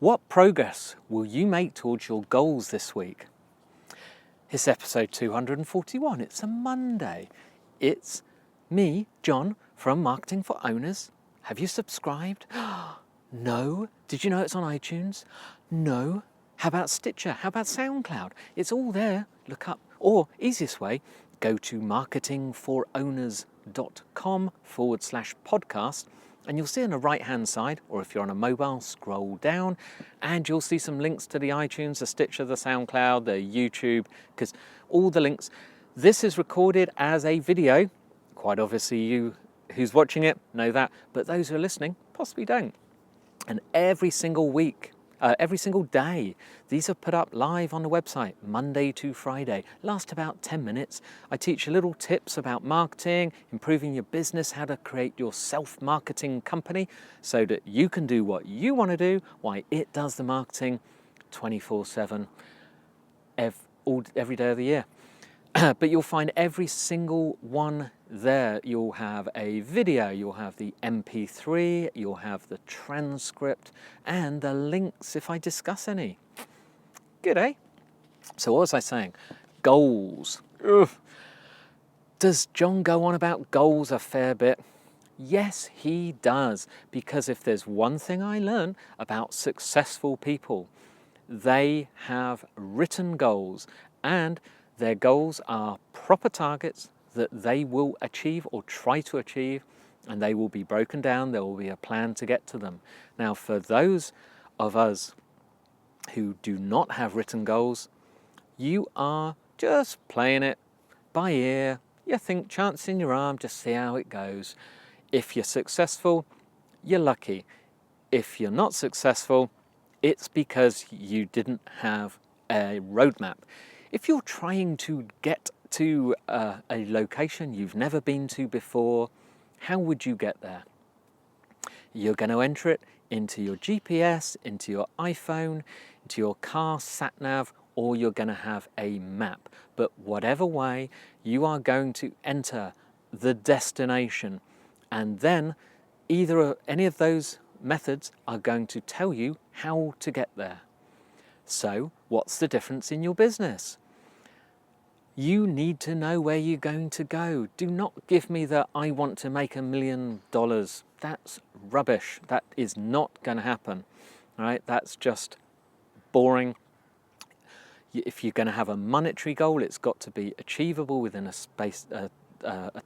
What progress will you make towards your goals this week? It's episode 241. It's a Monday. It's me, John, from Marketing for Owners. Have you subscribed? No. Did you know it's on iTunes? No. How about Stitcher? How about SoundCloud? It's all there. Look up. Or, easiest way, go to marketingforowners.com/podcast. And you'll see on the right-hand side, or if you're on a mobile, scroll down, and you'll see some links to the iTunes, the Stitcher, the SoundCloud, the YouTube, because all the links. This is recorded as a video. Quite obviously, you who's watching it know that, but those who are listening possibly don't. And every single week, every single day, these are put up live on the website, Monday to Friday. Last about 10 minutes. I teach you little tips about marketing, improving your business, how to create your self-marketing company so that you can do what you want to do, while it does the marketing 24/7, every day of the year. But you'll find every single one there. You'll have a video, you'll have the MP3, you'll have the transcript, and the links if I discuss any. Good, eh? So what was I saying? Goals. Ugh. Does John go on about goals a fair bit? Yes, he does. Because if there's one thing I learned about successful people, they have written goals, and their goals are proper targets that they will achieve or try to achieve, and they will be broken down. There will be a plan to get to them. Now, for those of us who do not have written goals, you are just playing it by ear. You think chance in your arm, just see how it goes. If you're successful, you're lucky. If you're not successful, it's because you didn't have a roadmap. If you're trying to get to a location you've never been to before, how would you get there? You're going to enter it into your GPS, into your iPhone, into your car sat-nav, or you're going to have a map. But whatever way, you are going to enter the destination, and then any of those methods are going to tell you how to get there. So, what's the difference in your business? You need to know where you're going to go. Do not give me the I want to make $1 million. That's rubbish. That is not going to happen. All right? That's just boring. If you're going to have a monetary goal, it's got to be achievable within a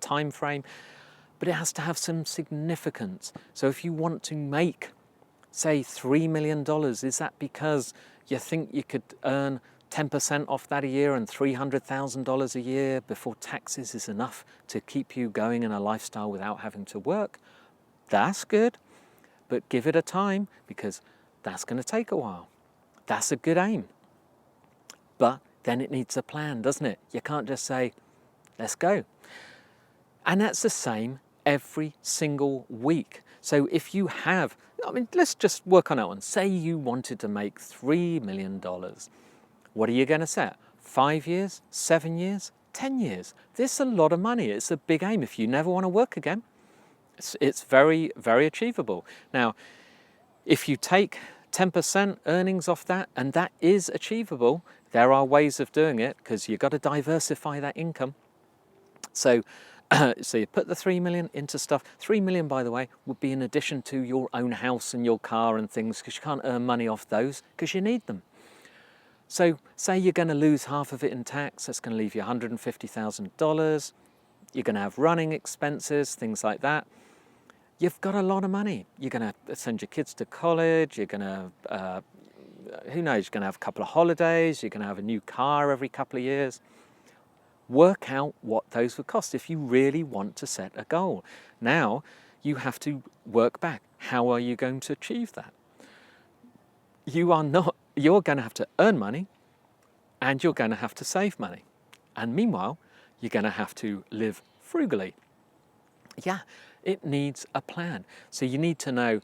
time frame, but it has to have some significance. So if you want to make, say, $3 million, is that because you think you could earn 10% off that a year and $300,000 a year before taxes is enough to keep you going in a lifestyle without having to work? That's good, but give it a time, because that's going to take a while. That's a good aim. But then it needs a plan, doesn't it? You can't just say, let's go. And that's the same every single week. So if you have, let's just work on that one. Say you wanted to make $3 million. What are you going to set? 5 years, 7 years, 10 years? This is a lot of money. It's a big aim. If you never want to work again, it's very, very achievable. Now, if you take 10% earnings off that, and that is achievable, there are ways of doing it, because you've got to diversify that income. So you put the 3 million into stuff. 3 million, by the way, would be in addition to your own house and your car and things, because you can't earn money off those because you need them. So say you're going to lose half of it in tax. That's going to leave you $150,000. You're going to have running expenses, things like that. You've got a lot of money. You're going to send your kids to college. You're going to, who knows, you're going to have a couple of holidays. You're going to have a new car every couple of years. Work out what those would cost if you really want to set a goal. Now, you have to work back. How are you going to achieve that? You're going to have to earn money, and you're going to have to save money. And meanwhile, you're going to have to live frugally. Yeah, it needs a plan. So you need to know,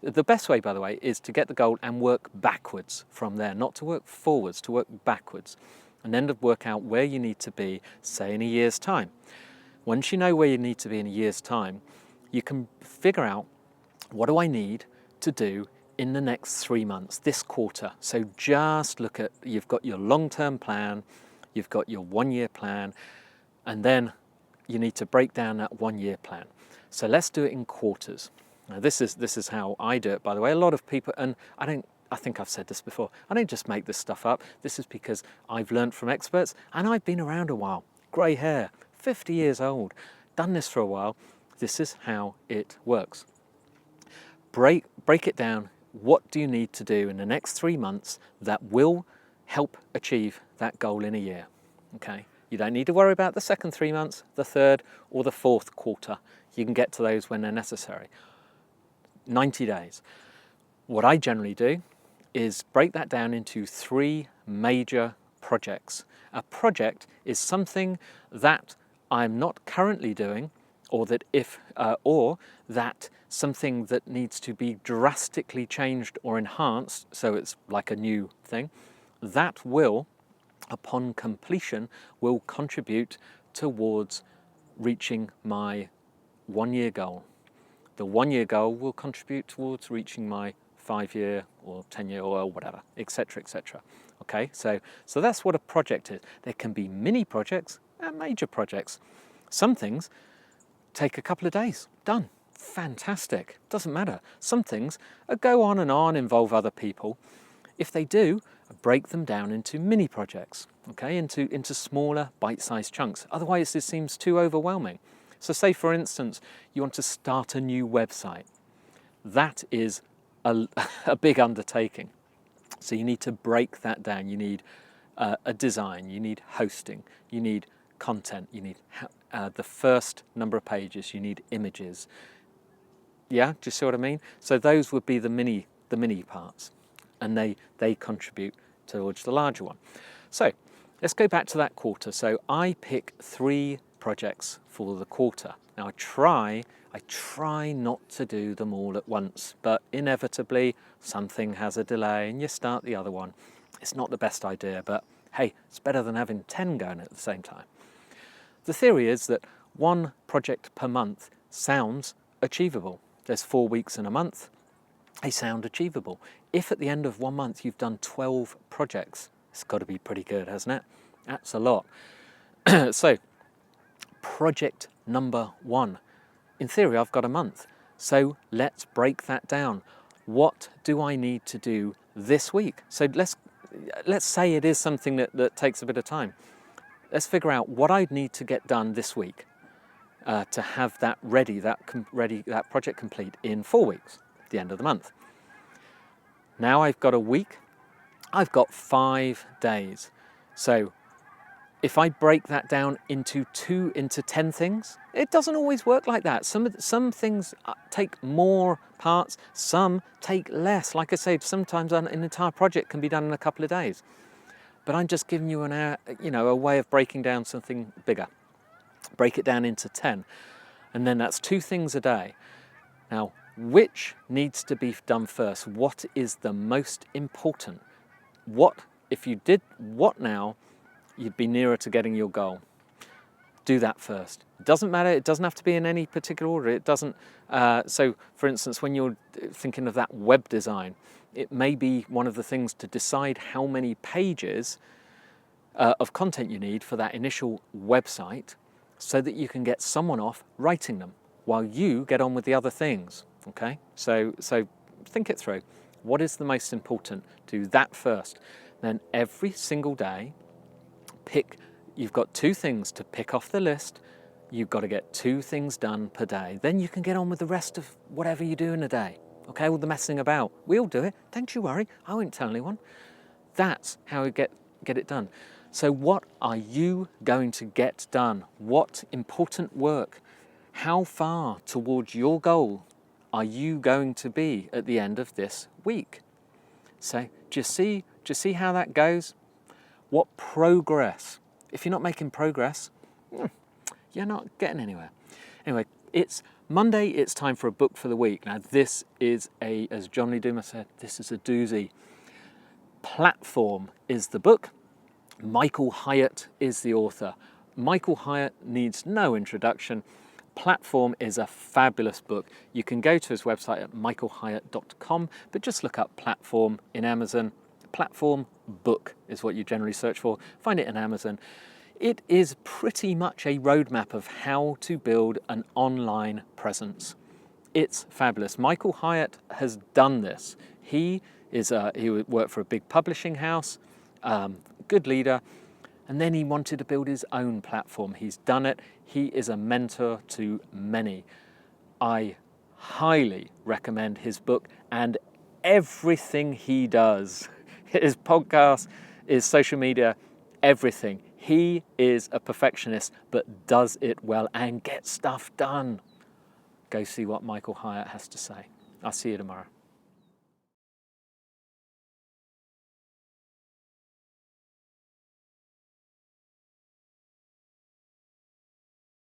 the best way, by the way, is to get the goal and work backwards from there, not to work forwards, to work backwards. And then to work out where you need to be, say, in a year's time. Once you know where you need to be in a year's time, you can figure out, what do I need to do in the next 3 months, this quarter. So just look at, you've got your long-term plan, you've got your 1-year plan, and then you need to break down that 1-year plan. So let's do it in quarters. Now this is how I do it, by the way. A lot of people, and I think I've said this before, I don't just make this stuff up. This is because I've learned from experts, and I've been around a while. Grey hair, 50 years old, done this for a while. This is how it works. Break it down. What do you need to do in the next 3 months that will help achieve that goal in a year? Okay. You don't need to worry about the second 3 months, the third, or the fourth quarter. You can get to those when they're necessary. 90 days. What I generally do is break that down into 3 major projects. A project is something that I'm not currently doing, or that something that needs to be drastically changed or enhanced, so it's like a new thing, that will, upon completion, will contribute towards reaching my 1-year goal. The 1-year goal will contribute towards reaching my 5-year or 10-year or whatever, etc., etc. Okay, so that's what a project is. There can be mini projects and major projects. Some things take a couple of days, done, fantastic, doesn't matter. Some things go on and on, involve other people. If they do, break them down into mini projects, okay, into smaller bite-sized chunks. Otherwise, it seems too overwhelming. So say, for instance, you want to start a new website. That is a big undertaking. So you need to break that down. You need a design, you need hosting, you need content, you need the first number of pages, you need images. Yeah, do you see what I mean? So those would be the mini parts, and they contribute towards the larger one. So let's go back to that quarter. So I pick 3 projects for the quarter. Now I try not to do them all at once, but inevitably something has a delay and you start the other one. It's not the best idea, but hey, it's better than having 10 going at the same time. The theory is that 1 project per month sounds achievable. There's 4 weeks in a month. They sound achievable. If at the end of 1 month you've done 12 projects, it's got to be pretty good, hasn't it? That's a lot. So, project number 1. In theory, I've got a month. So let's break that down. What do I need to do this week? So let's say it is something that takes a bit of time. Let's figure out what I need to get done this week to have that ready, that project complete in 4 weeks, the end of the month. Now I've got a week. I've got 5 days. So if I break that down into 10 things, it doesn't always work like that. Some things take more parts, some take less. Like I said, sometimes an entire project can be done in a couple of days. But I'm just giving you a way of breaking down something bigger. Break it down into 10, and then that's 2 things a day. Now, which needs to be done first? What is the most important? If you did what now, you'd be nearer to getting your goal. Do that first. It doesn't matter, it doesn't have to be in any particular order. It doesn't, so for instance, when you're thinking of that web design, it may be one of the things to decide how many pages of content you need for that initial website so that you can get someone off writing them while you get on with the other things, okay? So think it through. What is the most important? Do that first. Then every single day, you've got 2 things to pick off the list. You've got to get 2 things done per day. Then you can get on with the rest of whatever you do in a day. Okay, all the messing about. We all do it. Don't you worry. I won't tell anyone. That's how we get it done. So what are you going to get done? What important work? How far towards your goal are you going to be at the end of this week? So do you see how that goes? What progress? If you're not making progress, you're not getting anywhere. Anyway, it's Monday, it's time for a book for the week. Now this is as John Lee Dumas said, this is a doozy. Platform is the book. Michael Hyatt is the author. Michael Hyatt needs no introduction. Platform is a fabulous book. You can go to his website at michaelhyatt.com, but just look up Platform in Amazon. Platform book is what you generally search for. Find it in Amazon. It is pretty much a roadmap of how to build an online presence. It's fabulous. Michael Hyatt has done this. He worked for a big publishing house, good leader, and then he wanted to build his own platform. He's done it. He is a mentor to many. I highly recommend his book and everything he does. His podcast, his social media, everything. He is a perfectionist, but does it well and gets stuff done. Go see what Michael Hyatt has to say. I'll see you tomorrow.